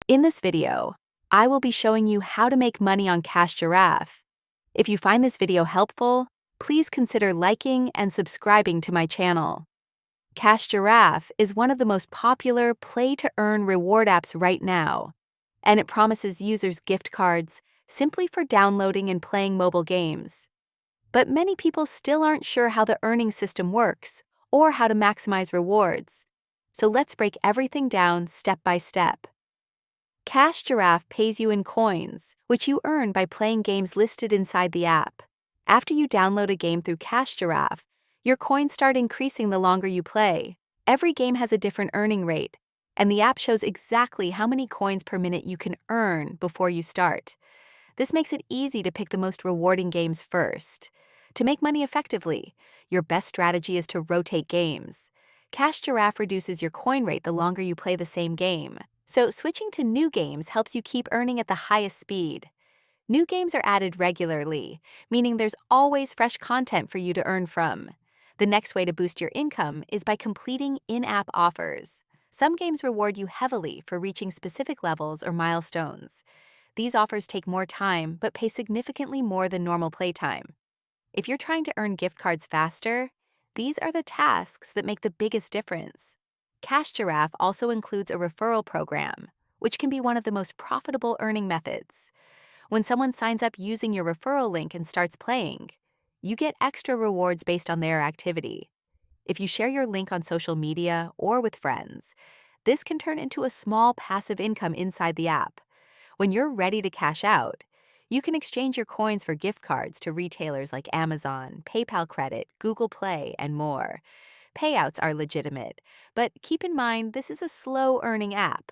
In this video, I will be showing you how to make money on Cash Giraffe. If you find this video helpful, please consider liking and subscribing to my channel. Cash Giraffe is one of the most popular play-to-earn reward apps right now, and it promises users gift cards simply for downloading and playing mobile games. But many people still aren't sure how the earning system works or how to maximize rewards. So let's break everything down step by step. Cash Giraffe pays you in coins, which you earn by playing games listed inside the app. After you download a game through Cash Giraffe, your coins start increasing the longer you play. Every game has a different earning rate, and the app shows exactly how many coins per minute you can earn before you start. This makes it easy to pick the most rewarding games first. To make money effectively, your best strategy is to rotate games. Cash Giraffe reduces your coin rate the longer you play the same game, so switching to new games helps you keep earning at the highest speed. New games are added regularly, meaning there's always fresh content for you to earn from. The next way to boost your income is by completing in-app offers. Some games reward you heavily for reaching specific levels or milestones. These offers take more time but pay significantly more than normal playtime. If you're trying to earn gift cards faster, these are the tasks that make the biggest difference. Cash Giraffe also includes a referral program, which can be one of the most profitable earning methods. When someone signs up using your referral link and starts playing, you get extra rewards based on their activity. If you share your link on social media or with friends, this can turn into a small passive income inside the app. When you're ready to cash out, you can exchange your coins for gift cards to retailers like Amazon, PayPal Credit, Google Play, and more. Payouts are legitimate, but keep in mind this is a slow-earning app.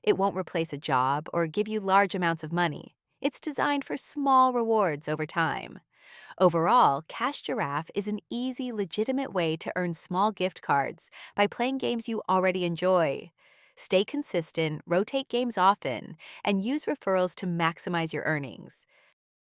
It won't replace a job or give you large amounts of money. It's designed for small rewards over time. Overall, Cash Giraffe is an easy, legitimate way to earn small gift cards by playing games you already enjoy. Stay consistent, rotate games often, and use referrals to maximize your earnings.